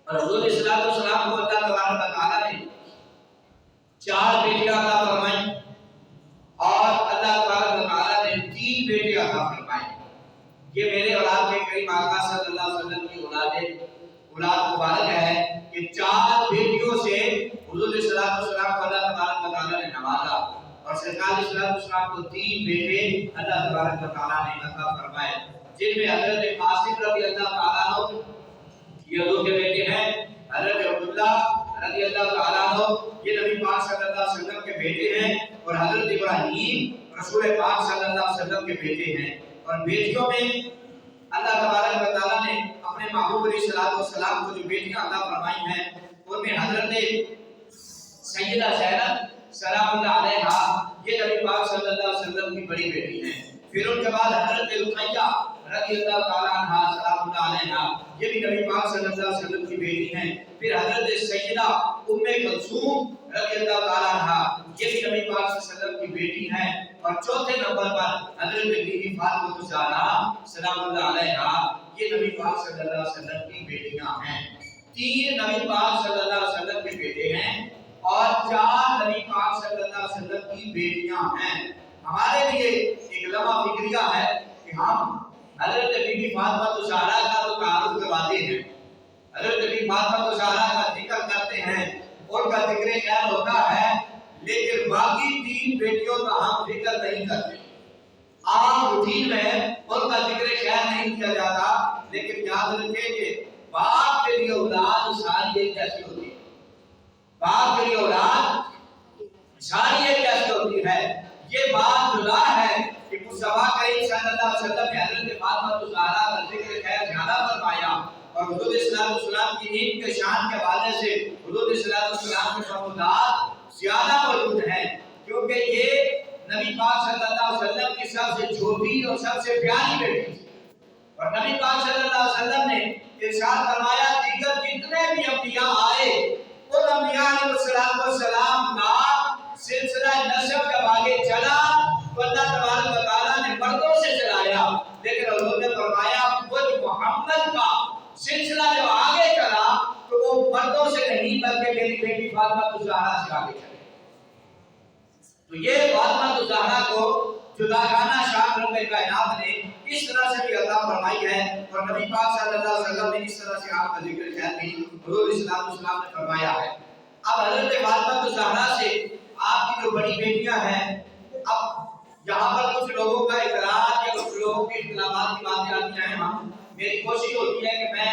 اور حضور صلی اللہ علیہ وسلم کو اللہ تبارک و تعالیٰ نے 4 بیٹیاں عطا فرمائیں اور اللہ تبارک و تعالیٰ نے 3 بیٹیاں عطا فرمائیں۔ یہ میرے اولاد کے کریم آقا صلی اللہ علیہ وسلم کی اولاد مبارک ہے کہ 4 بیٹیوں سے حضور صلی اللہ علیہ وسلم کو اللہ تبارک و تعالیٰ نے نوازا، اور سرکار صلی اللہ علیہ وسلم کو 3 بیٹے اللہ تبارک و تعالیٰ نے عطا فرمائے، جن میں حضرت قاسم رضی اللہ تعالیٰ عنہ یہ 2 کے بیٹے ہیں، حضرت عبداللہ رضی اللہ تعالیٰ عنہ یہ نبی پاک صلی اللہ علیہ وسلم کے بیٹے ہیں، اور حضرت ابراہیم رسول پاک صلی اللہ علیہ وسلم کے بیٹے ہیں۔ اور بیٹیوں میں اللہ تبارک و تعالیٰ نے اپنے محبوب علیہ الصلوۃ والسلام کو جو بیٹیاں عطا فرمائی ہیں ان میں حضرت سیدہ زینب سلام اللہ علیہا یہ نبی پاک صلی اللہ علیہ وسلم کی بڑی بیٹی ہیں۔ پھر ان کے بعد حضرت رقیہ رضی اللہ تعالیٰ عنہا سلام اللہ علیہا یہ بھی نبی پاک صلی اللہ علیہ وسلم کی بیٹی ہیں۔ پھر حضرت سیدہ ام کلثوم رضی اللہ تعالیٰ عنہا یہ بھی نبی پاک صلی اللہ علیہ وسلم کی بیٹی ہیں۔ اور چوتھے نمبر پر حضرت بی بی فاطمہ الزہرا سلام اللہ علیہا یہ نبی پاک صلی اللہ علیہ وسلم کی بیٹیاں ہیں۔ 3 نبی پاک صلی اللہ علیہ وسلم کے بیٹے ہیں اور 4 نبی پاک صلی اللہ علیہ وسلم کی بیٹیاں ہیں۔ ہمارے لیے ایک لمحہ فکریہ ہے کہ ہم حضرت بی بی فاطمہ الزہرا کا تو تعارف کرواتے ہیں، حضرت بی بی فاطمہ الزہرا کا ذکر کرتے ہیں، ان کا ذکر خیر ہوتا ہے، لیکن باقی 3 بیٹیوں کا ہم ذکر نہیں کرتے۔ عام روٹین میں ان کا ذکر خیر نہیں کیا جاتا، لیکن یاد رکھیں کہ باپ کے لیے اولاد ساری ایک جیسی ہوتی ہے، باپ کے لیے اولاد ساری ایک جیسی ہوتی ہے۔ یہ بات جدا ہے کہ مصطفیٰ کریم صلی اللہ علیہ وسلم نے حضرت فاطمہ الزہرا کا ذکر خیر زیادہ فرمایا، اور حضور صلی اللہ علیہ وسلم کی نیک کے شان کے حوالے سے حضور صلی اللہ علیہ وسلم کے فرمودات زیادہ موجود ہیں، کیونکہ یہ نبی پاک صلی اللہ علیہ وسلم کی سب سے چھوٹی اور سب سے پیاری بیٹی تھی۔ اور نبی پاک صلی اللہ علیہ وسلم نے ارشاد فرمایا دیگر جتنے بھی انبیاء آئے ان انبیاء علیہ السلام کا سلسلہ نسب جب آگے چلا تو اللہ تبارک و تعالیٰ نے مردوں سے چلایا، لیکن حضور نے فرمایا مجھ محمد کا سلسلہ جب آگے چلا تو وہ مردوں سے نہیں بلکہ میری بیٹی فاطمہ الزہرا سے آگے چلے۔ تو یہ فاطمہ الزہرا کو جداگانہ شان رب کائنات نے اس طرح سے بھی عطا فرمائی ہے، اور نبی پاک صلی اللہ علیہ وسلم نے اس طرح سے آپ کا ذکر خیر بھی حضور صلی اللہ علیہ وسلم نے فرمایا ہے۔ اب حضرت فاطمہ الزہرا سے آپ کی جو بڑی بیٹیاں ہیں، اب یہاں پر کچھ لوگوں کا اعتراض یا کچھ لوگوں کے اختلافات کی باتیں آتی ہیں، میری کوشش ہوتی ہے کہ میں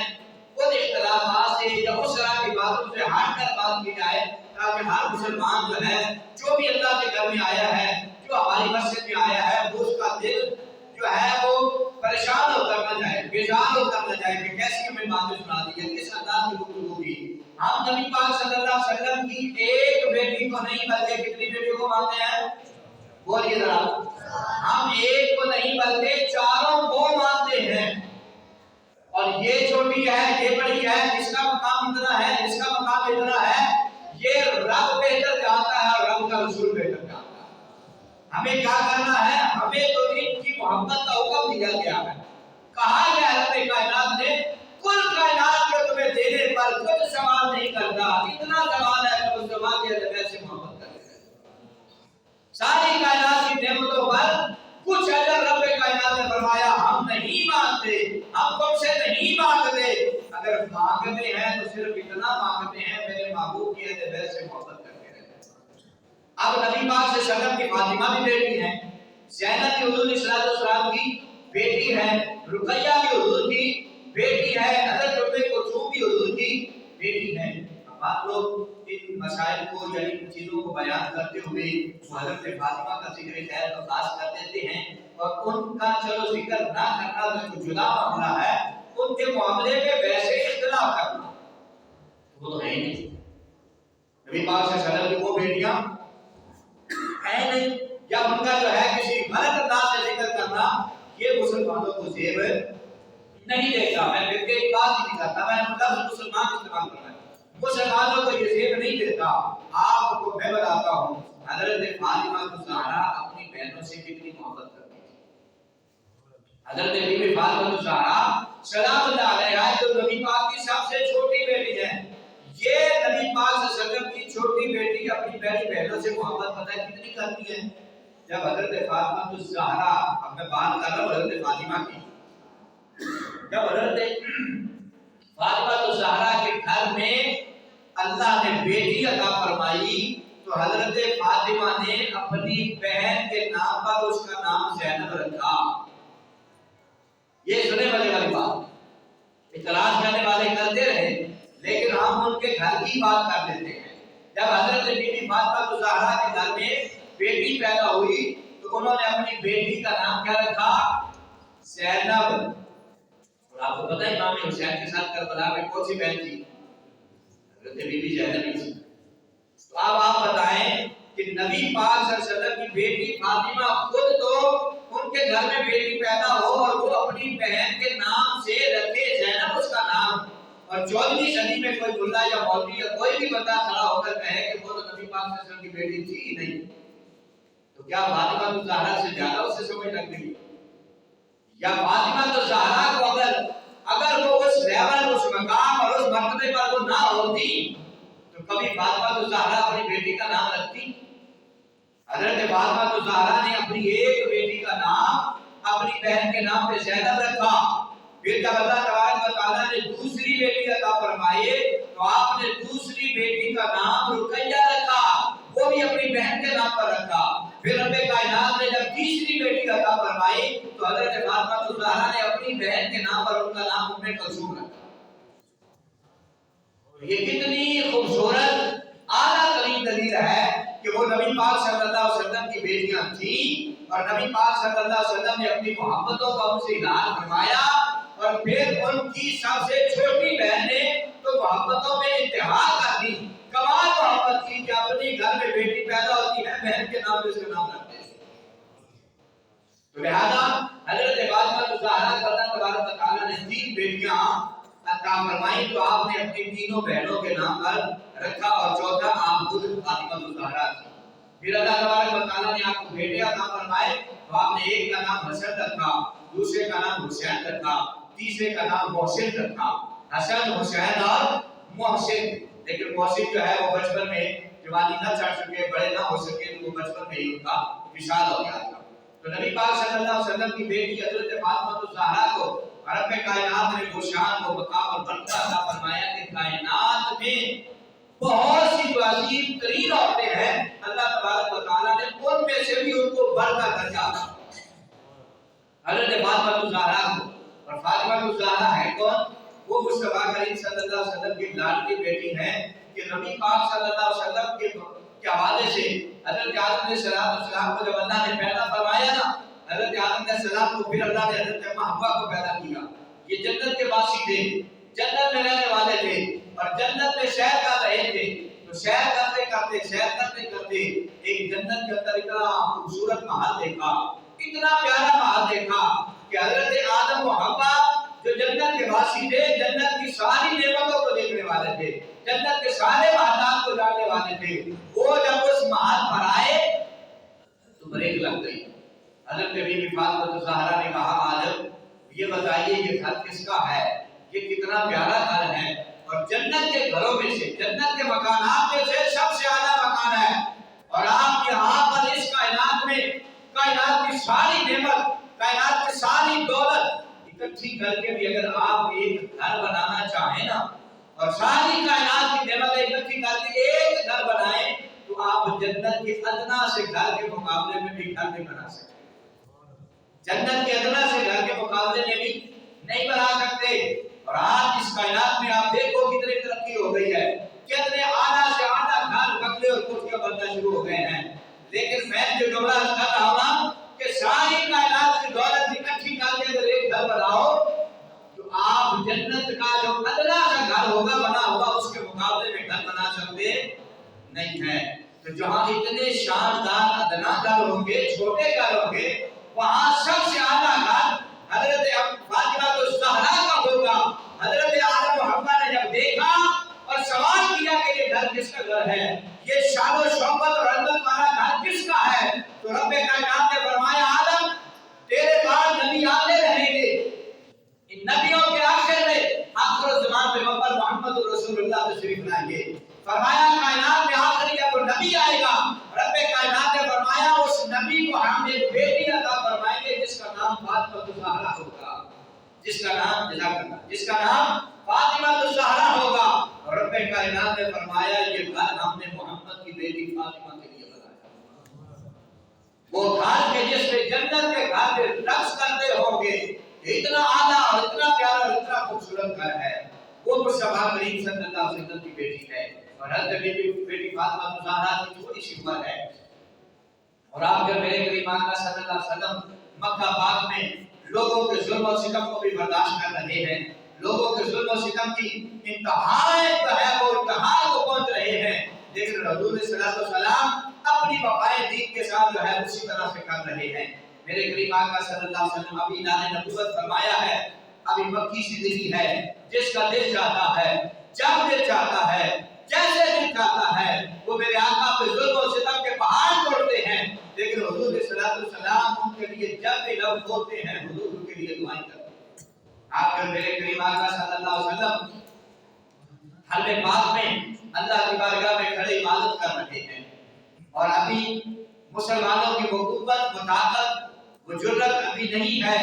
ان اختلافات سے یا اس طرح کی باتوں سے ہٹ کر بات کی جائے، تاکہ ہر مسلمان جو ہے جو بھی اللہ کے گھر میں آیا ہے، جو ہماری مسجد میں آیا ہے، وہ اس کا دل جو ہے وہ پریشان ہو کر نہ جائے، بیزار ہو کر نہ جائے کہ کیسی ہمیں باتیں سنا دی ہے، کس انداز کی گفتگو کی۔ ہم نبی پاک صلی اللہ علیہ وسلم کی ایک بیٹی کو نہیں بلکہ کتنی بیٹیوں کو مانتے ہیں؟ بولیے ذرا، ہم ایک کو نہیں بلکہ 4 کو مانتے ہیں، اور یہ چھوٹی ہے، یہ بڑی ہے، اس کا مقام اتنا ہے، اس کا مقام اتنا ہے، یہ رب بہتر جانتا ہے اور رب کا رسول بہتر جانتا ہے۔ ہمیں کیا کرنا ہے؟ ہمیں تو ان کی محبت کا حکم دیا گیا ہے، کہا گیا ہے رب کائنات نے کل کائنات کے تمہیں دینے پر کچھ سوال نہیں کرتا، اتنا سوال ہے کہ مصطفیٰ کے ذریعے سے محبت کرے۔ ساری کائنات کی نعمتوں پر کچھ اجر رب کائنات نے فرمایا ہم نہیں مانگتے، ہم تم سے نہیں مانگتے، اگر مانگتے ہیں تو صرف اتنا مانگتے ہیں میرے محبوب کی ذریعے سے محبت کرتے رہے۔ اب نبی پاک صلی اللہ علیہ وسلم کی فاطمہ بھی بیٹی ہیں، زینب بھی حضور صلی اللہ علیہ وسلم کی بیٹی ہے، رقیہ بھی حضور کی بیٹی ہے، حضرت ام کلثوم بھی حضور کی بیٹی ہے۔ اب آپ لوگ ان مسائل کو یعنی ان چیزوں کو بیان کرتے ہوئے حضرت فاطمہ کا ذکر خیر تو خاص کر دیتے ہیں، اور ان کا چلو ذکر نہ کرنا تو جدا معاملہ ہے، ان کے معاملے میں ویسے اختلاف کرنا وہ تو ہے ہی نہیں۔ نبی پاک صلی اللہ علیہ وسلم کی وہ بیٹیاں ہے نہیں، یا ان کا جو ہے کسی غلط انداز سے ذکر کرنا یہ مسلمانوں کو زیب نہیں دیتا۔ میں پھر کی بات نہیں کرتا، میں لفظ مسلمان استعمال کرتا ہوں، مسلمانوں کو یہ زیب نہیں دیتا۔ آپ کو میں بتاتا ہوں حضرت فاطمہ الزہرا اپنی بہنوں سے کتنی محبت کرتی تھی۔ حضرت بی بی فاطمہ الزہرا سلام اللہ علیہا جو نبی پاک کی سب سے چھوٹی بیٹی ہے، بیٹی اپنی پیاری بہنوں سے محبت پتہ ہے کتنی کرتی ہے؟ جب حضرت فاطمہ الزہرا، اب میں بات کر رہا ہوں حضرت فاطمہ کی، جب حضرت فاطمہ الزہرا کے گھر میں اللہ نے بیٹی عطا فرمائی تو حضرت فاطمہ نے اپنی بہن کے نام پر اس کا نام زینب رکھا۔ یہ سنے والے والی بات اعتراض کرنے والے کرتے رہے، لیکن ہم ان کے گھر کی بات کر لیتے ہیں۔ جب حضرت بی بی فاطمہ الزہرا کے گھر میں بیٹی پیدا ہوئی تو انہوں نے اپنی بیٹی کا نام کیا رکھا؟ زینب۔ اور آپ کو پتہ ہے امام حسین کے ساتھ کربلا میں کون سی بہن تھی؟ حضرت بی بی زینب تھی۔ تو اب آپ بتائیں کہ نبی پاک صلی اللہ علیہ وسلم کی بیٹی فاطمہ خود تو ان کے گھر میں بیٹی پیدا ہو اور وہ اپنی بہن کے نام سے رکھے زینب اس کا نام، اور 14ویں صدی میں کوئی ملا یا مولوی یا کوئی بھی بندہ کھڑا ہو کر کہے کہ وہ تو نبی پاک صلی اللہ علیہ وسلم کی بیٹی تھی ہی نہیں، تو کیا فاطمہ الزہرا سے زیادہ اسے سمجھ لگ گئی؟ یا فاطمہ الزہرا کو اگر وہ اس لیول، اس مقام اور اس مرتبے پر وہ نہ ہوتی تو کبھی فاطمہ الزہرا اپنی بیٹی کا نام رکھتی؟ حضرت فاطمہ الزہرا نے اپنی ایک بیٹی کا نام اپنی بہن کے نام پہ زینب رکھا، پھر جب اللہ تبارک و تعالیٰ نے دوسری بیٹی عطا فرمائے تو آپ نے دوسری بیٹی کا نام رقیہ رکھا، وہ بھی اپنی بہن کے نام پر رکھا۔ پھر رب کائنات نے جب تیسری بیٹی عطا فرمائی تو حضرت فاطمہ الزہرا نے اپنی بہن کے نام پر ان کا نام ام کلثوم رکھا۔ یہ کتنی خوبصورت اعلیٰ ترین دلیل ہے کہ وہ نبی پاک صلی اللہ علیہ وسلم کی بیٹیاں تھیں اور نبی پاک صلی اللہ علیہ وسلم نے اپنی محبتوں کا ان سے اظہار فرمایا، اور پھر ان کی سب سے چھوٹی بہن نے تو محبتوں میں انتہا کر دی، کمال محبت کی کہ اپنی گھر میں بیٹی پیدا ہوتی ہے بہن کے نام پہ اس کا نام رکھتے ہیں۔ تو لہذا حضرت فاطمہ الزہرا کو اللہ تبارک و تعالیٰ نے 3 بیٹیاں عطا فرمائی تو آپ نے اپنی تینوں بہنوں کے نام پر رکھا، اور چوتھا آپ خود فاطمہ الزہرا تھی۔ پھر اللہ تبارک و تعالیٰ نے آپ کو بیٹے عطا فرمائے تو آپ نے ایک کا نام حسن رکھا، دوسرے کا نام حسین رکھا، تیسرے کا نام محسن رکھا۔ حسن، حسین اور محسن، لیکن محسن جو ہے وہ بچپن میں جوانی نہ چڑھ چکے، بڑے نہ ہو سکے تو وہ بچپن میں ہی ان کا وصال ہو گیا تھا۔ تو نبی پاک صلی اللہ علیہ وسلم کی بیٹی حضرت فاطمہ الزہرا کو رب کائنات نے وہ شان، وہ مقام اور مرتبہ عطا فرمایا کہ کائنات میں بہت سی جو عظیم ترین عورتیں ہیں اللہ تبارک و تعالیٰ نے ان میں سے بھی ان کو بڑھ کر درجہ دیا حضرت فاطمہ الزہرا کو۔ اور فاطمہ الزہرا ہے کون؟ وہ مصطفیٰ کریم صلی اللہ علیہ وسلم کی لاڈلی بیٹی ہیں کہ نبی پاک صلی اللہ علیہ وسلم کے حوالے سے حضرت آدم علیہ السلام کو جب اللہ نے پیدا فرمایا نا، حضرت آدم علیہ السلام کو پھر اللہ نے حضرت اماں حوا کو پیدا کیا۔ یہ جنت کے واسی تھے، جنت میں رہنے والے تھے اور جنت میں سیر کر رہے تھے۔ تو سیر کرتے کرتے ایک جنت کے اندر اتنا خوبصورت محل دیکھا، اتنا پیارا محل دیکھا کہ حضرت آدم و حوا جو جنت کے واسی تھے، جنت کی ساری نعمتوں کو دیکھنے والے تھے، جنت کے سارے وحدات کو جاننے والے تھے، وہ جب اس محل پر آئے تو بریک لگ گئی۔ حضرت بی بی فاطمہ الزہرا نے کہا آدم یہ بتائیے یہ گھر کس کا ہے؟ یہ کتنا پیارا گھر ہے، اور جنت کے گھروں میں سے، جنت کے مکانات میں سے سب سے اعلیٰ مکان ہے، اور آپ یہاں پر اس کائنات میں کائنات کی ساری نعمت، کائنات کی ساری دولت اکٹھی کر کے بھی اگر آپ ایک گھر بنانا چاہیں نا، اور ساری کائنات کی نعمتیں اکٹھی کر کے ایک گھر بنائیں تو آپ جنت کے ادنا سے گھر کے مقابلے میں بھی گھر نہیں بنا سکتے، جنت کے ادنا سے گھر کے مقابلے میں بھی نہیں بنا سکتے۔ اور آج اس کائنات میں آپ دیکھو کتنی ترقی ہو گئی ہے، کتنے اعلیٰ سے اعلیٰ گھر، بنگلے اور کوٹھیاں بننا شروع ہو گئے ہیں، لیکن میں جو جملہ کر رہا ہوں کہ ساری کائنات کی دولت اکٹھی کر کے اگر ایک گھر بناؤ تو آپ جنت کا جو ادنا سا گھر ہوگا بنا ہوا اس کے مقابلے میں گھر بنا سکتے نہیں ہے۔ تو جہاں اتنے شاندار ادنا گھر ہوں گے، چھوٹے گھر ہوں گے، وہاں سب سے اعلیٰ گھر حضرت فاطمہ الزہرا کا ہوگا۔ حضرت آدم و حوا نے جب دیکھا اور سوال کیا کہ یہ گھر کس کا گھر ہے، یہ شان و شوکت اور عظمت والا گھر کس کا ہے، تو رب کائنات نے فرمایا آدم تیرے بعد نبی آتے رہیں گے، ان نبیوں کے آخر میں آخر الزمان پیغمبر محمد رسول اللہ تشریف لائیں گے۔ فرمایا کائنات میں آخری اگر نبی جس کا نام جس کا نام فاطمہ الزہرا ہوگا. اور رب کائنات نے فرمایا یہ گھر ہم نے محمد کی بیٹی فاطمہ کے لیے بنایا. وہ گھر کے جس میں جنت کے گھر میں رقص کرتے ہوں گے. اتنا اعلیٰ اور اتنا پیارا اور اتنا خوبصورت گھر ہے. وہ مصطفیٰ کریم صلی اللہ علیہ وسلم کی بیٹی ہے. اور حضرت بیٹی فاطمہ الزہرا کی تھوڑی سی عمر ہے. اور آپ جب میرے کریم آقا صلی اللہ علیہ وسلم مکہ پاک میں لوگوں کے ظلم و ستم کو بھی برداشت کر رہے ہیں, لوگوں کے ظلم و ستم کی انتہائی وہ انتہا کو پہنچ رہے ہیں, لیکن حضور صلی اللہ علیہ وسلم اپنی وفائے دین کے ساتھ جو ہے اسی طرح سے کر رہے ہیں. میرے کریم آقا صلی اللہ علیہ وسلم ابھی اعلان نبوت فرمایا ہے, ابھی مکی زندگی ہے. جس کا دل چاہتا ہے, جب دل چاہتا ہے, جیسے دل چاہتا ہے, وہ میرے آقا پہ ظلم و ستم کے پہاڑ توڑتے ہیں. لیکن حضور صلی اللہ علیہ وسلم ان کے لیے جب بھی لب کھولتے ہیں حضور ان کے لیے دعائیں کرتے ہیں. آپ جب میرے کریم آقا صلی اللہ علیہ وسلم حرم پاک میں اللہ کی بارگاہ میں کھڑے عبادت کر رہے ہیں, اور ابھی مسلمانوں کی وہ قوت, وہ طاقت, وہ جرأت ابھی نہیں ہے.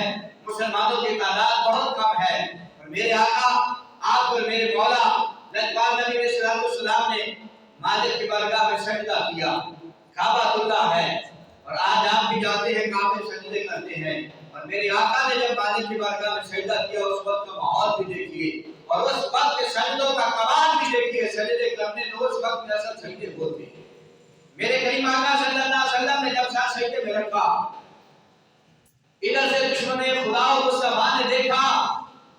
مسلمانوں کی تعداد بہت کم ہے. اور میرے آقا آپ اور میرے مولا لجپال نبی علیہ الصلوۃ والسلام نے مالک کی بارگاہ میں سجدہ کیا. کعبہ اللہ ہے, اور آج آپ بھی جاتے ہیں کعبے سجدے کرتے ہیں. اور میرے آقا نے جب مالک کی بارگاہ میں سجدہ کیا اس وقت کا ماحول بھی دیکھیے, اور اس وقت کے سجدوں کا کمال بھی دیکھیے. سجدے کرنے تو اس وقت میں اصل سجدے ہوتے ہیں. میرے کریم آقا صلی اللہ علیہ وسلم نے جب ساتھ سجدے میں رکھا, ادھر سے دشمن خدا و مصطفیٰ نے دیکھا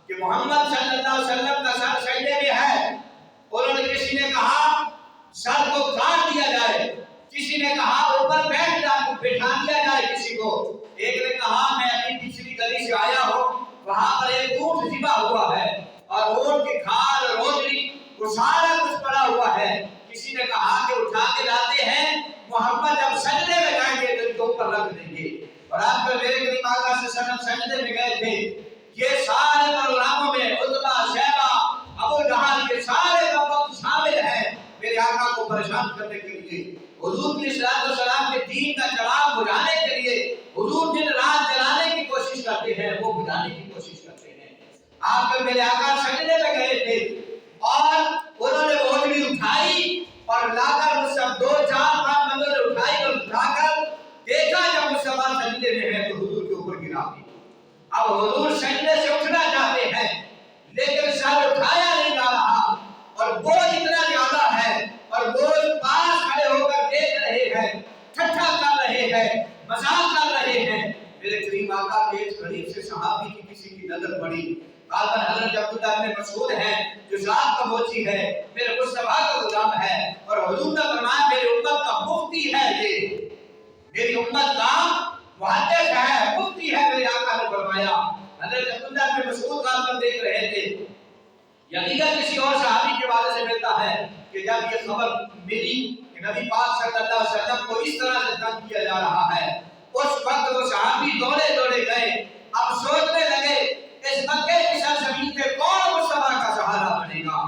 کہ محمد صلی اللہ علیہ وسلم کا سر سجدے میں ہے. انہوں نے کسی نے کہا سر کو کاٹ دیا جائے, کسی نے کہا اوپر بٹھا دیا جائے کسی کو. ایک نے کہا میں اپنی پچھلی گلی سے آیا ہوں, وہاں پر ایک اونٹ ذبح ہوا ہے اور اونٹ کی کھال اور روزری وہ سارا کچھ پڑا ہوا ہے. کسی نے کہا کہ اٹھا کے لاتے ہیں, محمد جب سجدے میں جائیں گے تو ان کو اوپر رکھ دیں گے. اور آپ کو میرے کریم آقا سے سجدے میں گئے تھے. یہ سارے پروگراموں میں عتبہ, شیبہ, ابو جہل کے سارے وقت شامل ہیں میرے آقا کو پریشان کرنے کے لیے, حضور کی صلی اللہ علیہ وسلم کے دین کا چراغ بجھانے کے لیے. حضور دن رات جلانے کی کوشش کرتے ہیں, وہ بجھانے کی کوشش کرتے ہیں. آپ کے میرے آقا سجدے میں گئے تھے اور انہوں نے روزری اٹھائی اور لا کر مجھ سے 2-4-5 بندوں نے اٹھائی اور اٹھا کر دیکھا جب مصطفیٰ سجدے میں ہے تو حضور کے اوپر گرا دی. اب حضور سجدے سے اٹھنا چاہتے ہیں لیکن سر اٹھایا نہیں جا رہا, اور بوجھ اتنا زیادہ ہے, اور لوگ پاس کھڑے ہو کر دیکھ رہے ہیں, ٹھٹھا کر رہے ہیں, مذاق کر رہے ہیں. میرے کریم آقا کے ایک غریب سے صحابی کی کسی کی نظر پڑی. حضرت عبداللہ ابن مسعود ہیں جو ذات کا موچی ہے, میرے مصطفیٰ کا غلام ہے, اور حضور نے فرمایا میری امت کا مفتی ہے, یہ میری امت کا محدث ہے, مفتی ہے. میرے آقا نے فرمایا. حضرت عبداللہ ابن مسعود غالباً دیکھ رہے تھے. یا دیگر کسی اور صحابی کے والے سے ملتا ہے کہ جب یہ خبر ملی کہ نبی پاک صلی اللہ علیہ وسلم کو اس طرح سے تنگ کیا جا رہا ہے, اس وقت وہ صحابی دوڑے گئے. اب سوچنے لگے اس مکے کی سرزمین پہ کون مصطفیٰ کا سہارا بنے گا,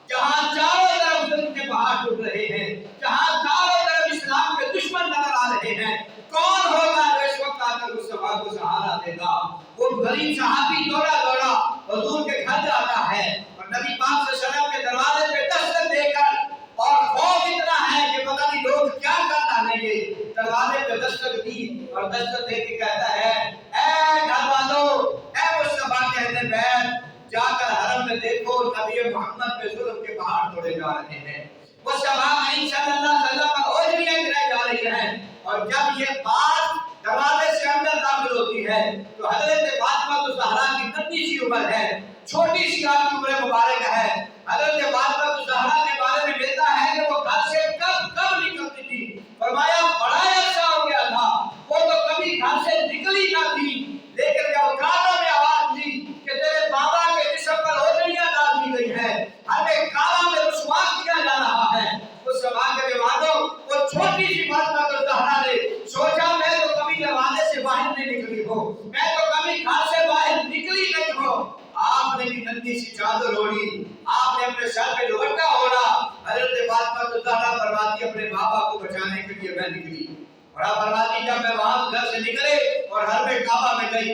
جہاں چاروں طرف ظلم کے پہاڑ ٹوٹ رہے ہیں, جہاں چاروں طرف اسلام کے دشمن نظر آ رہے ہیں. کون ہوگا جو اس وقت آ کر مصطفیٰ کو سہارا دے گا؟ وہ غریب صحابی دوڑا حضور کے گھر جاتا ہے اور نبی پاک صلی اللہ علیہ وسلم کے دروازے پہ دستک دے کر, اور خوف اتنا ہے کہ پتہ نہیں لوگ کیا کر ڈالیں گے, دروازے پہ دستک دی اور دستک دے کے کہتا ہے اے گھر والوں, اے مصطفیٰ کے اہل بیت, جا کر حرم میں دیکھو نبی محمد پہ ظلم کے پہاڑ توڑے جا رہے ہیں. مصطفیٰ کریم صلی اللہ علیہ وسلم پر اوجریاں گرائی جا رہی ہیں. اور جب یہ بات دروازے سے اندر داخل ہوتی ہے تو حضرت فاطمہ الزہرا کی ننھی سی عمر ہے, چھوٹی سی آپ کی عمر مبارک ہے. حضرت فاطمہ الزہرا کے بارے میں ملتا ہے کہ وہ گھر سے کب نکلتی تھی. فرمایا بڑا عرصہ ہو گیا تھا, وہ تو کبھی گھر سے نکلی نہ تھی, لیکن جب کانوں میں آواز دی کہ تیرے بابا کے جسم پر اوجریاں ڈال دی گئی ہے, ہمیں کعبہ میں رسوا کیا جا رہا ہے, اس زمان کے بعدوں وہ چھوٹی سی فاطمہ الزہرا نے سوچا میں تو کبھی دروازے سے باہر نہیں نکلی ہوں, میں تو کبھی گھر سے باہر نکلی نہیں ہوں. آپ نے بھی ننھی سی چادر اوڑھی, آپ نے اپنے سر پہ دوپٹہ اوڑھا. حضرت فاطمہ الزہرا فرماتی اپنے بابا کو بچانے کے لیے میں نکلی, اور آپ فرماتی جب میں وہاں گھر سے نکلے اور حرم کعبہ میں گئی,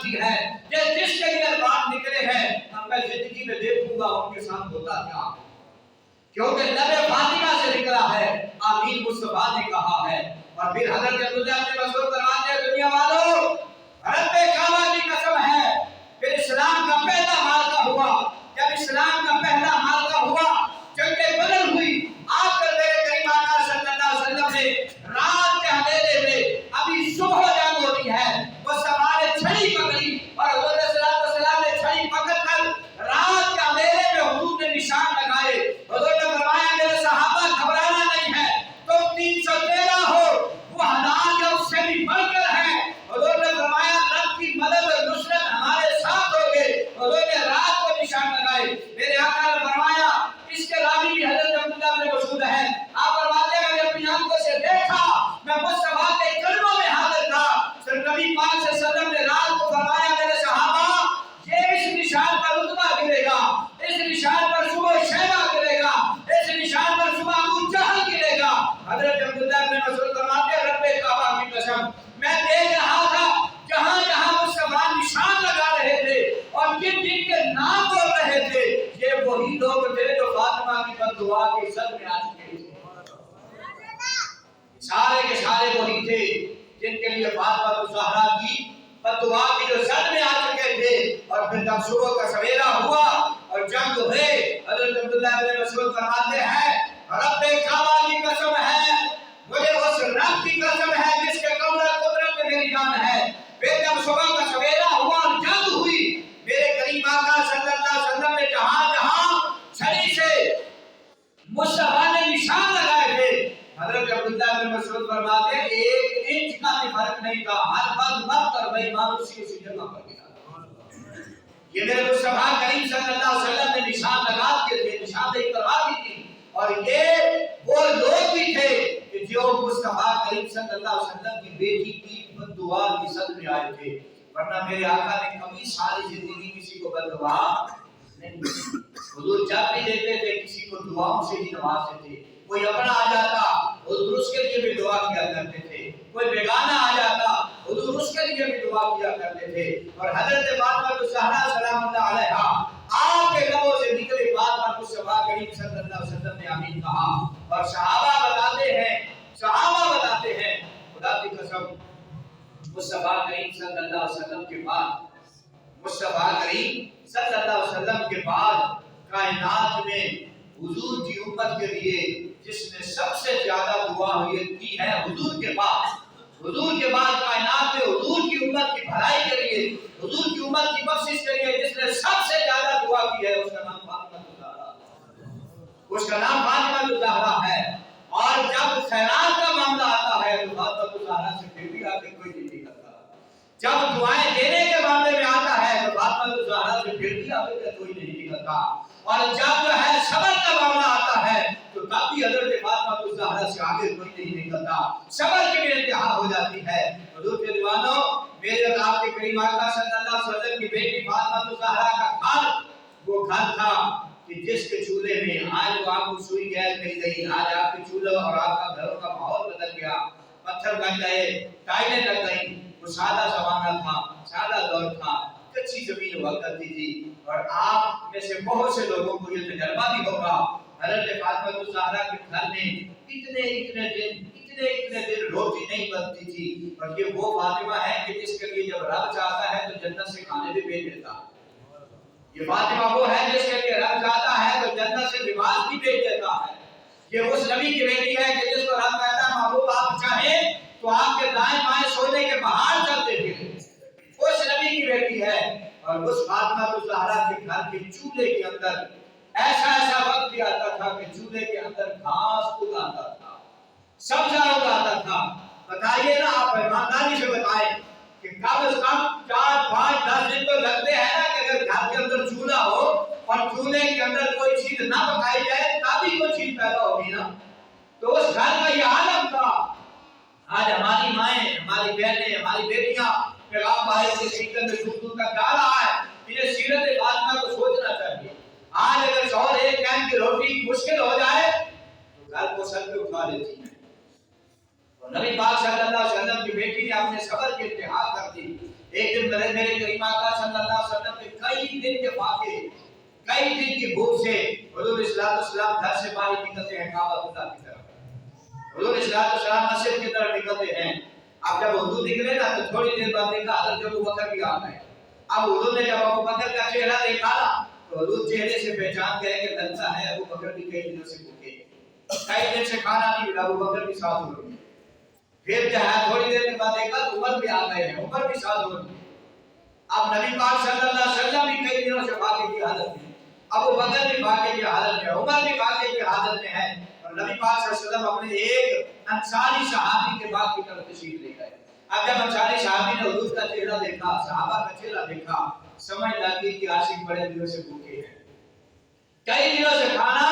کرتی ہے جس کے لیے بات نکلے ہیں اب میں زندگی میں دیکھوں گا ان کے ساتھ ہوتا کیا، کیونکہ لب فاطمہ سے نکلا ہے آمین مصطفیٰ نے کہا ہے۔ اور پھر حضرت عبداللہ نے مسعود فرماتے ہیں دنیا والوں رب کعبہ کی قسم ہے، پھر اسلام کا پہلا مارکہ ہوا، جب اسلام کا پہلا مارکہ ہوا جنگ بدر ہوئی، آپ کر میرے کریم آقا صلی اللہ علیہ وسلم نے رات کے اندھیرے میں ابھی صبح جنگ ہوتی ہے وہ سوار چھڑی پکڑی اور حضور صلی اللہ علیہ وسلم نے چھڑی پکڑ کر رات کے اندھیرے میں حضور نے نشان لگائے۔ حضور نے فرمایا میرے صحابہ گھبرانا نہیں ہے، تم 313 ہو وہ 1000 یا اس سے بھی بڑھ کر ہے۔ حضور نے فرمایا رب کی مدد اور نصرت ہمارے ساتھ ہوگی۔ حضور نے رات کو نشان لگائے۔ میرے آقا نے فرمایا اس کے راوی بھی حضرت عبداللہ بن مسعود ہے، آپ فرماتے ہیں میں نے اپنی آنکھوں سے دیکھا، میں مصطفیٰ کے قدموں میں حاضر تھا، پھر نبی پاک صلی اللہ علیہ وسلم نے رات کو فرمایا میرے صحابہ یہ اس نشان پر رتبہ گرے گا، اس نشان پر صبح شیبہ گرے گا، اس نشان پر صبح ابو جہل گرے گا۔ حضرت عبداللہ بن مسعود فرماتے ہیں رب کعبہ کی قسم میں دیکھ رہا تھا جہاں جہاں مصطفیٰ نشان لگا رہے تھے اور جن جن کے نام بول رہے تھے یہ وہی لوگ تھے جو فاطمہ کی بد دعا کی صد میں آ چکے تھے، سارے کے سارے وہی تھے جن کے لیے فاطمہ الزہرا کی بد دعا کی جو صد میں آ چکے تھے۔ اور پھر جب صبح کا سویرا ہوا اور جنگ ہوئے حضرت عبداللہ بن مسعود فرماتے ہیں رب کعبہ کی قسم ہے مجھے اس رب کی قسم ہے جس کے قبضہ قدرت میں میری جان ہے، پھر جب صبح کا سویرا ہوا اور جنگ ہوئی میرے کریم آقا صلی اللہ علیہ وسلم نے جہاں جہاں چھڑی سے مصطفیٰ نے نشان لگائے تھے حضرت عبداللہ بن مسعود فرماتے ہیں 1 انچ کا بھی فرق نہیں تھا، ہر وقت اور بے ایمان اسی جگہ پر گیا۔ یہ میرے مصطفیٰ کریم صلی اللہ علیہ وسلم نے نشان لگا دیے تھے، نشاندہی کروا دی تھی، اور یہ وہ لوگ بھی تھے کہ جو مصطفیٰ کریم صلی اللہ علیہ وسلم کی بیٹی کی بد دعا کی صد میں آئے تھے، ورنہ میرے آقا نے کبھی ساری زندگی کسی کو بد دعا نہیں دی۔ حضور جب بھی دیتے تھے کسی کو دعاؤں سے ہی نوازتے تھے، کوئی اپنا آ جاتا حضور اس کے لیے بھی دعا کیا کرتے تھے، کوئی بیگانہ آ جاتا حضور اس کے لیے بھی دعا کیا کرتے تھے۔ اور حضرت فاطمہ الزہرا سلام اللہ علیہا آپ کے لبوں سے نکلی بات پر مصطفیٰ کریم صلی اللہ علیہ وسلم نے آمین کہا، اور صحابہ بتاتے ہیں خدا کی قسم مصطفیٰ کریم صلی اللہ علیہ وسلم کے بعد کائنات میں حضور کی امت کے لیے جس نے سب سے زیادہ دعا کی ہے حضور کے بعد کائنات میں حضور کی امت کی بھلائی کے لیے حضور کی امت کی بخشش کے لیے جس نے سب سے زیادہ دعا کی ہے اس کا نام فاطمہ الزہرا ہے۔ اور جب خیرات کا معاملہ آتا ہے تو فاطمہ الزہرا سے پھر بھی آگے کوئی نہیں کرتا، جب دعائیں دینے کے معاملے میں آتا ہے تو فاطمہ الزہرا سے پھر بھی آگے کوئی نہیں کرتا، اور جب جو ہے صبر کا معاملہ آتا ہے تو تب بھی حضرت فاطمہ الزہرا سے آگے کوئی نہیں نکلتا، صبر کی بھی انتہا ہو جاتی ہے۔ حضور کے دیوانوں میرے اور آپ کے کریم آقا صلی اللہ علیہ وسلم کی بیٹی فاطمہ الزہرا کا گھر وہ گھر تھا کہ جس کے چولہے میں آج تو آپ کو سوئی گیس مل گئی، آج آپ کے چولہے اور آپ کا گھروں کا ماحول بدل گیا، پتھر لگ گئے، ٹائلیں لگ گئی، وہ سادہ زمانہ تھا، سادہ دور تھا، کچی زمین ہوا کرتی تھی۔ اور آپ میں سے بہت سے لوگوں کو یہ تجربہ بھی ہوگا حضرت فاطمہ الزہرا کے گھر میں اتنے دن روٹی نہیں بنتی تھی، اور یہ وہ فاطمہ ہے کہ جس کے لیے جب رب چاہتا ہے تو جنت سے کھانے بھی بھیج دیتا ہے۔ یہ فاطمہ وہ ہے جس کے لیے رب چاہتا ہے تو جنت سے لباس بھی بھیج دیتا ہے۔ یہ اس نبی کی بیٹی ہے کہ جس کو رب کہتا ہے محبوب آپ چاہیں تو آپ کے دائیں بائیں سونے کے باہر چلتے پھریں، اس نبی کی بیٹی ہے۔ اور اس فاطمہ الزہرا کے گھر کے چولہے کے اندر ایسا وقت بھی آتا تھا کہ چولہے کے اندر گھاس اگاتا تھا، سبزہ اگاتا تھا۔ بتائیے نا آپ ایمانداری سے بتائیں کہ کم از کم 4 5 10 دن تو لگتے ہیں نا کہ اگر گھر کے اندر چولہا ہو اور چولہے کے اندر کوئی چیز نہ پکائی جائے تبھی کوئی چیز پیدا ہوگی نا۔ تو اس گھر کا یہ عالم تھا۔ آج ہماری مائیں، ہماری بہنیں، ہماری بیٹیاں پیغام بھائی کے سیکل میں دور دور تک جا رہا ہے، انہیں سیرت فاطمہ کو سوچنا چاہیے۔ آج اگر شوہر ایک ٹائم کی روٹی مشکل ہو جائے تو گھر کو سر پہ اٹھا لیتی ہے، اور نبی پاک صلی اللہ علیہ وسلم کی بیٹی نے اپنے صبر کی انتہا کر دی۔ ایک دن میرے کریم آقا صلی اللہ علیہ وسلم کے کئی دن کے واقعے، کئی دن کی بھوک سے حضور الصلوۃ والسلام گھر سے باہر نکلتے ہیں کعبہ خدا کی طرف، حضور الصلوۃ والسلام مسجد کی طرف نکلتے ہیں۔ اب جب حضور نکلے نا تو تھوڑی دیر بعد دیکھا حضرت ابوبکر بھی آ گئے۔ اب حضور نے جب ابوبکر کا چہرہ دیکھا نا تو حضور چہرے سے پہچان گئے کہ لگتا ہے ابوبکر بھی کئی دنوں سے بھوکے، کئی دن سے کھانا نہیں ملا، ابوبکر بھی ساتھ ہو گئے۔ پھر جو ہے تھوڑی دیر کے بعد دیکھا عمر بھی آ گئے ہیں، عمر بھی ساتھ ہو گئے۔ اب نبی پاک صلی اللہ علیہ وسلم بھی کئی دنوں سے بھاگے کی حالت میں، ابوبکر بھی بھاگے کی حالت میں، عمر بھی بھاگے کی حالت میں ہے، اور نبی پاک صلی اللہ علیہ وسلم اپنے ایک انصاری صحابی کے باغ کی طرف تشریف لے گئے۔ اب جب انصاری صحابی نے حضور کا چہرہ دیکھا، صحابہ کا چہرہ دیکھا، سمجھ لگی کہ عاشق بڑے دنوں سے بھوکے ہیں، کئی دنوں سے کھانا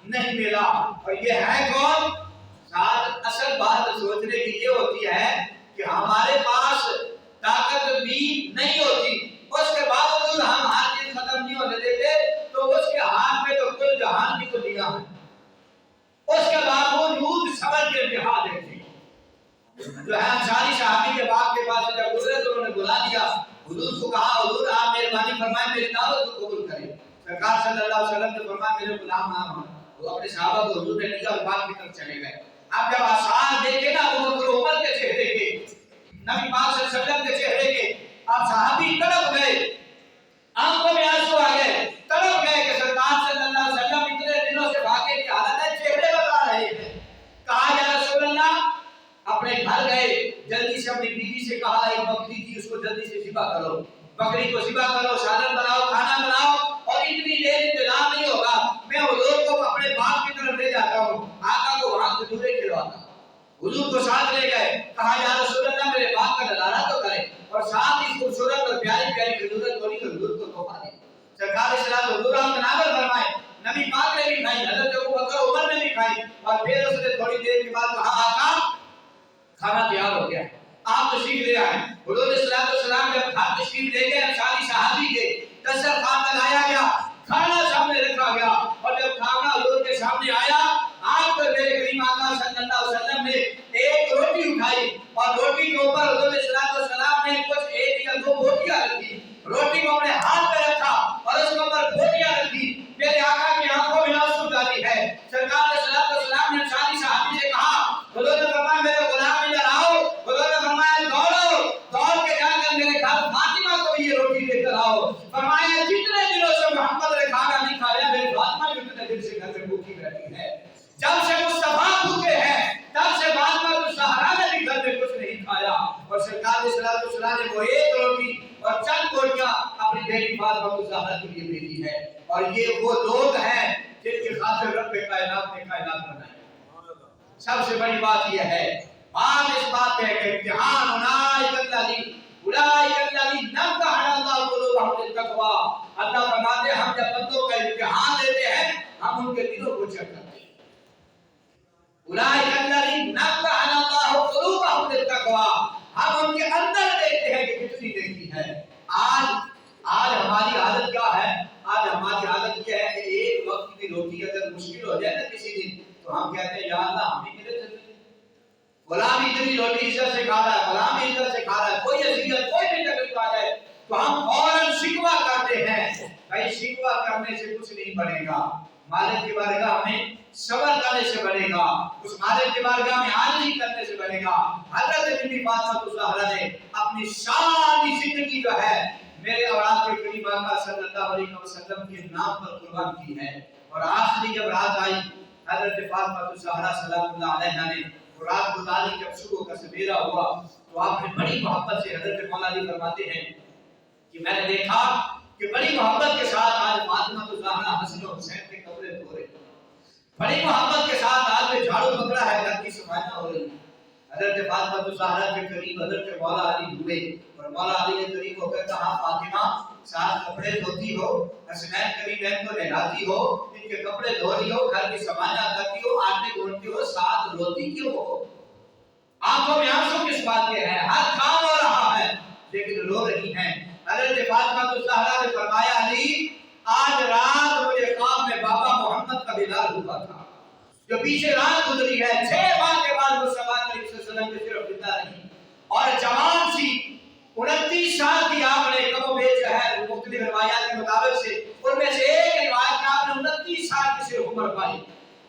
نہیں ملا۔ اور یہ ہے کون؟ ساتھ اصل بات سوچنے کی یہ ہوتی ہے کہ ہمارے پاس طاقت بھی نہیں ہوتی، اس کے باوجود ہم ہر چیز ختم نہیں ہونے دیتے، تو اس کے ہاتھ میں تو کل جہان کی تو دیا ہے، اس کے باوجود صبر کے انتہا دیکھیں۔ جو ہے انصاری صحابی کے باپ کے پاس جب گزرے تو انہوں نے بلا دیا، حضور کو کہا حضور آپ مہربانی فرمائیں میری دعوت کو قبول کریں۔ سرکار صلی اللہ علیہ وسلم نے فرمایا میرے غلام نام ہے، وہ اپنے صحابہ کو حضور نے لیا اور باپ کی طرف چلے گئے۔ اب جب آثار دیکھے نا ابو بکر عمر کے چہرے کے، نبی پاک صلی اللہ علیہ وسلم کے چہرے کے، اب صحابی تڑپ گئے، آنکھوں میں آنسو آ گئے، تڑپ گئے کہ سرکار صلی اللہ علیہ وسلم اتنے دنوں سے بھاگے کی حالت ہے، چہرے بتا رہے ہیں۔ کہا یا رسول اللہ، اپنے گھر گئے، جلدی سے اپنی بیوی سے کہا ایک بکری تھی اس کو جلدی سے ذبح کرو، بکری کو ذبح کرو، سالن بناؤ، کھانا بناؤ، اور اتنی دیر انتظار نہیں ہوگا، میں حضور کو اپنے باپ کی طرف لے جاتا ہوں، آقا کو وہاں کھجورے کھلواتا۔ حضور کو ساتھ لے گئے، کہا یا رسول اللہ میرے باپ کا نظارہ تو کرے، اور ساتھ ہی خوبصورت اور پیاری پیاری کھجوریں توڑی تو حضور کو تحفہ دی۔ سرکار اسلام حضور ہم تناظر فرمائے، نبی پاک نے بھی کھائی، حضرت ابوبکر عمر نے بھی کھائی، اور پھر اس نے تھوڑی دیر کے بعد کہا آقا کھانا تیار ہو گیا ہے، آپ تشریف لے آئے۔ حضور الصلوۃ والسلام جب کھانا تشریف لے گئے، انصاری صحابی کے دسترخوان لگایا گیا، کھانا سامنے رکھا گیا، اور جب کھانا حضور کے سامنے آیا، آپ پر میرے کریم آقا صلی اللہ علیہ وسلم نے ایک روٹی اٹھائی، اور روٹی کے اوپر حضور الصلوۃ والسلام نے کچھ ایک یا دو بوٹیاں رکھی، روٹی کو اپنے ہاتھ پہ رکھا اور اس کے اوپر بوٹیاں رکھی۔ میرے آقا کی آنکھوں میں آنسو جاری ہے۔ سرکار الصلوۃ والسلام نے انصاری صحابی سے کہا، حضور نے فرمایا میرے غلام ادھر آؤ، حضور نے فرمایا دوڑو، دوڑ کے جا کر میرے گھر فاطمہ کو یہ روٹی لے کر آؤ۔ فرمایا جتنے دنوں سے محمد نے کھانا نہیں کھایا، میری فاطمہ بھی اتنے دن سے گھر میں بھوکی بیٹھی ہے۔ جب سے مصطفیٰ بھوکے ہیں تب سے فاطمہ تو زہرا نے بھی گھر میں کچھ نہیں کھایا، اور سرکار الصلوۃ والسلام نے وہ ایک روٹی اور چند بوٹیاں اپنی بیٹی فاطمہ کو زہرا کے لیے بھیجی ہے۔ اور یہ وہ لوگ ہیں جن کی خاطر رب کائنات نے کائنات بنائی۔ سب سے بڑی بات یہ ہے، بات اس بات پہ ہے کہ امتحان اولئک الذین امتحن اللہ قلوبہم للتقوی۔ اللہ فرماتے ہیں ہم جب بندوں کا امتحان لیتے ہیں ہم ان کے دلوں کو چیک کرتے ہیں۔ اولئک الذین امتحن اللہ قلوبہم للتقوی، ہم ان کے اندر دیکھتے ہیں کہ کتنی نیکی ہے۔ آج ہماری حالت کیا ہے؟ آج ہماری حالت یہ ہے کہ ایک وقت کی روٹی اگر مشکل ہو جائے نا کسی دن تو ہم کہتے ہیں یا اللہ ہم بھی ملے چلتے ہیں، فلاں بھی اتنی روٹی عزت سے کھا رہا ہے، فلاں بھی عزت سے کھا رہا ہے، کوئی اذیت کوئی بھی تکلیف آ جائے تو ہم فوراً شکوہ کرتے ہیں۔ بھائی شکوہ کرنے سے کچھ نہیں بنے گا، مالک کی بارگاہ میں صبر کرنے سے بنے گا، اس مالک کی بارگاہ میں عاجزی کرنے سے بنے گا۔ حضرت بی بی فاطمہ الزہرا نے اپنی ساری زندگی جو ہے میرے اور آپ کے کریم آقا صلی اللہ علیہ وسلم کے نام پر قربان کی ہے۔ اور آخری جب رات آئی حضرت فاطمہ الزہرا سلام اللہ علیہا نے رات گزاری، جب صبح کا سویرا ہوا تو آپ نے بڑی محبت سے، حضرت مولا علی فرماتے ہیں کہ میں نے دیکھا کہ بڑی محبت کے ساتھ آج فاطمہ الزہرا حسن و حسین کے کپڑے دھو رہے، بڑی محبت کے ساتھ آج میں جھاڑو پکڑا ہے، گھر کی صفائیاں ہو رہی ہیں۔ حضرت فاطمہ الزہرا کے قریب حضرت مولا علی ہوئے اور مولا علی نے قریب ہو کر کہا فاطمہ ساتھ کپڑے دھوتی ہو، حسنین قریبین کو نہلاتی ہو، ان کے کپڑے دھو رہی ہو، گھر کی صفائیاں کرتی ہو، آٹے گھونٹتی ہو، ساتھ روتی کیوں ہو؟ آنکھوں میں آنسو کس بات کے ہیں؟ ہر کام ہو رہا ہے لیکن رو رہی ہیں۔ حضرت فاطمہ الزہرا نے فرمایا علی آج رات مجھے خواب میں بابا محمد کا دیدار ہوا تھا، جو پیچھے رات گزری ہے 6 ماہ کے بعد مصطفیٰ کریم صلی اللہ علیہ وسلم کی صرف زندہ رہی اور جوان سی 29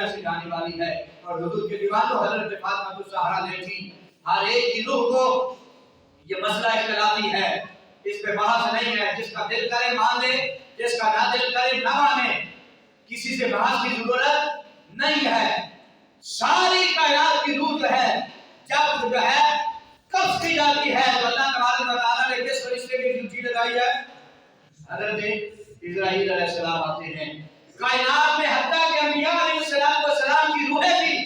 دنیا سے جانے والی ہے، اور حضور کے دیوانوں حضرت فاطمہ الزہرا نے تھی۔ ہر ایک کی روح کو یہ مسئلہ اختلافی ہے، اس پہ بحث نہیں ہے، جس کا دل کرے مان لے، جس کا نہ دل کرے نہ مانے، کسی سے بحث کی ضرورت نہیں ہے۔ ساری کائنات کی روح جو ہے جب جو ہے قبض کی جاتی ہے تو اللہ تبارک و تعالیٰ نے کس فرشتے کی ڈیوٹی لگائی ہے؟ حضرت اسرائیل علیہ السلام آتے ہیں کائنات میں، حتیٰ کہ انبیاء علیہ السلام کی روحیں بھی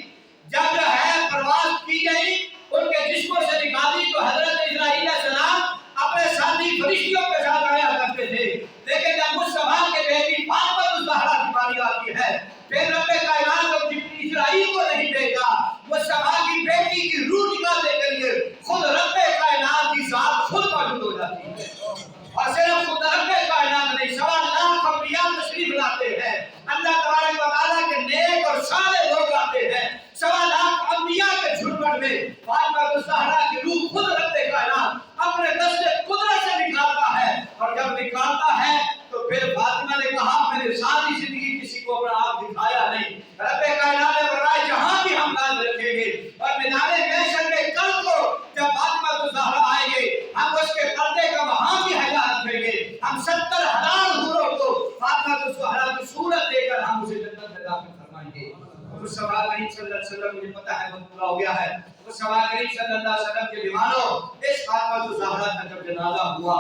جب جو ہے پرواز کی گئی، ان کے جسموں سے نکالی تو حضرت اسرائیل علیہ السلام اپنے ساتھی فرشتوں کے ساتھ آیا کرتے تھے، لیکن جب مصطفیٰ کے بیٹی فاطمہ الزہرا کی باری آتی ہے، پھر رب کائنات کو اسرائیل کو نہیں بھیجا، مصطفیٰ کی بیٹی کی روح نکالنے کے لیے خود رب کائنات کی ذات خود موجود ہو جاتی ہے، اور صرف خود رب کائنات نہیں، 1.25 لاکھ انبیاء تشریف لاتے ہیں، اللہ تبارک و تعالیٰ کے نیک اور صالح لوگ آتے ہیں، 1.25 لاکھ انبیاء کے جھرمٹ میں فاطمہ الزہرا کی روح خود رب کائنات اپنے دست قدرت سے نکالتا ہے، اور جب نکالتا ہے تو پھر فاطمہ نے کہا میں نے ساری زندگی کسی کو اپنا آپ دکھایا نہیں، رب کائنات نے فرمایا جہاں بھی ہم لاز رکھیں گے، اور میدان محشر میں کل کو جب فاطمہ الزہرا آئیں گے ہم اس کے پردے کا وہاں بھی حیا رکھیں گے، ہم 70,000 حوروں کو فاطمہ الزہرا کی صورت دے کر ہم اسے جنت میں داخل فرمائیں گے۔ اس سوال کریم صلی اللہ علیہ وسلم، مجھے پتا ہے وقت پورا ہو گیا ہے، اس سوال کریم صلی اللہ علیہ وسلم کے دیوانوں، اس فاطمہ الزہرا کا جب جنازہ ہوا،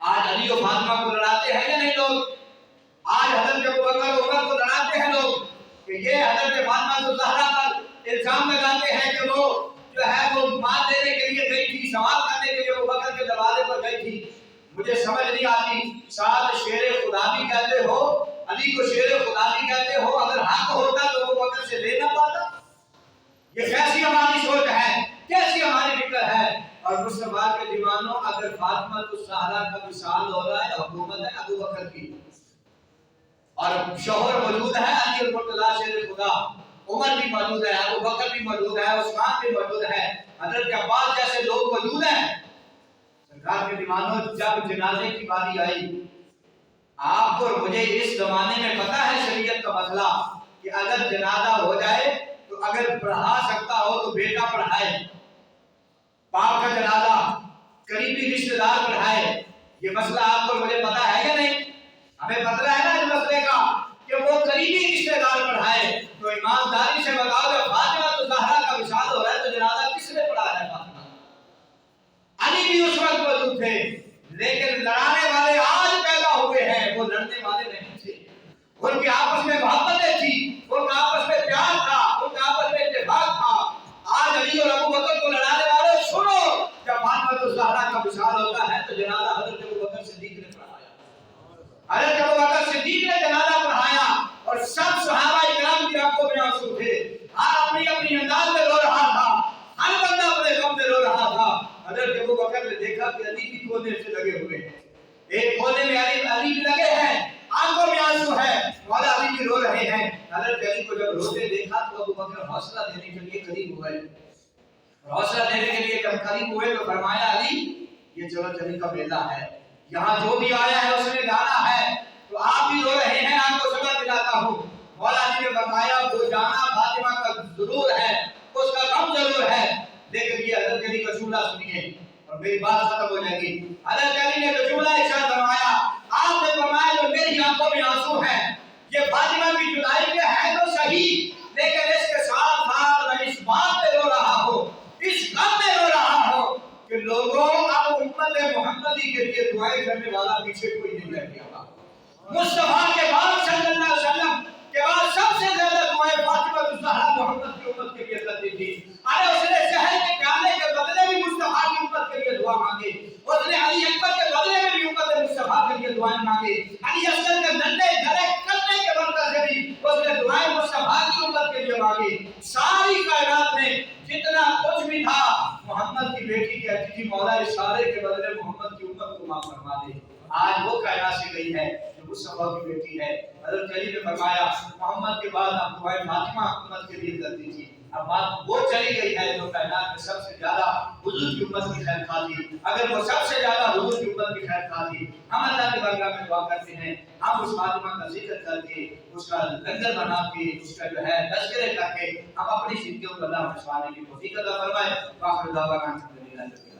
آج علی و فاطمہ کو لڑاتے ہیں یا نہیں لوگ؟ آج حضرت ابوبکر و عمر کو لڑاتے ہیں لوگ کہ یہ حضرت فاطمہ الزہرا پر الزام لگاتے ہیں کہ وہ جو ہے وہ مال دینے کے لیے گئی تھی، سوال کرنے کے لیے ابوبکر کے دروازے پر گئی تھی۔ مجھے سمجھ نہیں آتی، ساتھ شیر خدا بھی کہتے ہو، علی کو شیر خدا بھی کہتے ہو، اگر حق ہوتا تو ابوبکر سے لے نہ پاتا؟ یہ کیسی ہماری سوچ ہے، کیسی ہماری فکر ہے؟ اور مصطفیٰ کے دیوانوں، اگر فاطمہ الزہرا کا وصال ہو رہا ہے، حکومت ہے ابوبکر کی، اور شوہر موجود ہے علی المرتضی شیر خدا، عمر بھی موجود ہے، ابوبکر بھی موجود ہے، عثمان بھی موجود ہے، حضرت عباس جیسے لوگ موجود ہیں۔ سرکار کے دیوانوں، جب جنازے کی باری آئی، آپ کو مجھے اس زمانے میں پتا ہے شریعت کا مسئلہ کہ اگر جنازہ ہو جائے تو اگر پڑھا سکتا ہو تو بیٹا پڑھائے، باپ کا جنازہ قریبی رشتہ دار پڑھائے، یہ مسئلہ آپ کو مجھے پتا ہے یا نہیں؟ ہمیں پتہ ہے نا اس مسئلے کا کہ وہ قریبی رشتہ دار پڑھائے، تو ایمانداری سے بتاؤ جب فاطمہ الزہرا کا وصال ہو رہا ہے تو جنازہ کس نے پڑھایا ہے؟ فاطمہ۔ علی بھی اس وقت موجود تھے، لیکن لڑانے والے آج پیدا ہوئے ہیں، وہ لڑنے والے نہیں تھے، ان کے آپس میں محبتیں تھی، ان کا آپس میں پیار تھا، ان کا آپس میں اتفاق تھا۔ آج علی اور ابوبکر کو لڑانے والے سنو، جب فاطمہ الزہرا کا وصال ہوتا ہے تو جنازہ حضرت ابوبکر صدیق نے پڑھایا، حضرت ابوبکر صدیق نے جنازہ پڑھایا، اور سب صحابہ کرام کی آنکھوں میں آنسو تھے، ہر اپنی اپنی انداز میں رو رہا تھا، ہر بندہ اپنے غم میں رو رہا تھا۔ حضرت ابوبکر نے دیکھا کہ علی بھی کونے سے لگے ہوئے ہیں، ایک کونے میں علی بھی لگے ہیں، آنکھوں میں آنسو ہے، مولا علی بھی رو رہے ہیں۔ حضرت علی کو جب روتے دیکھا تو ابوبکر حوصلہ دینے کے لیے قریب ہوئے، حوصلہ دینے کے لیے جب قریب ہوئے تو فرمایا علی یہ چلو چلی کا بیٹا ہے، یہاں جو بھی آیا ہے اس نے جانا ہے، تو آپ بھی رو رہے ہیں، آپ کو سبق دلاتا ہوں۔ مولا علی نے فرمایا وہ جانا فاطمہ کا ضرور ہے، اس کا غم ضرور ہے، لیکن یہ حضرت علی کا جملہ سنیے اور میری بات ختم ہو جائے گی۔ حضرت علی نے جو جملہ ارشاد فرمایا، آپ نے فرمایا جو میری آنکھوں میں آنسو ہیں یہ فاطمہ کی جدائی کے ہیں تو صحیح، لیکن اس کے ساتھ ساتھ میں اس بات پہ رو رہا ہوں، اس غم میں رو رہا ہوں کہ لوگوں اب امت محمدی کے لیے دعائیں کرنے والا پیچھے کوئی نہیں رہ گیا۔ مصطفیٰ کے بعد صلی اللہ علیہ وسلم کے بعد سب سے زیادہ دعائیں فاطمہ الزہرا محمد کی امت کے لیے کرتی تھی۔ ارے اس نے شہر کے پیالے کے بدلے بھی مصطفیٰ کی امت کے لیے دعا مانگی، اس نے علی اکبر کے بدلے میں بھی امت مصطفیٰ کے لیے دعائیں مانگی، علی اصغر کے ننھے جھلے کرنے کے بدلے سے بھی اس نے دعائیں مصطفیٰ کی امت کے لیے مانگی۔ ساری کائنات میں جتنا کچھ بھی تھا محمد کی بیٹی کہتی تھی مولا اس سارے کے بدلے محمد کی امت کو معاف فرما دے۔ آج وہ کائنات سے گئی ہے جو مصطفیٰ کی بیٹی ہے۔ حضرت علی نے فرمایا محمد کے بعد آپ دعائیں فاطمہ امت کے لیے کرتی تھی، اب بات وہ چلی گئی ہے جو کائنات میں سب سے زیادہ حضور کی امت کی خیر خواہ تھی. اگر وہ سب سے زیادہ حضور کی امت کی خیر خواہ تھی, ہم اللہ کی بارگاہ میں دعا کرتے ہیں, ہم اس فاطمہ کا ذکر کر کے, اس کا لنگر بنا کے, اس کا جو ہے تذکرے کر کے ہم اپنی زندگیوں کو اللہ میں سنانے کی توفیق عطا فرمائے. آخر دعوانا الحمدللہ.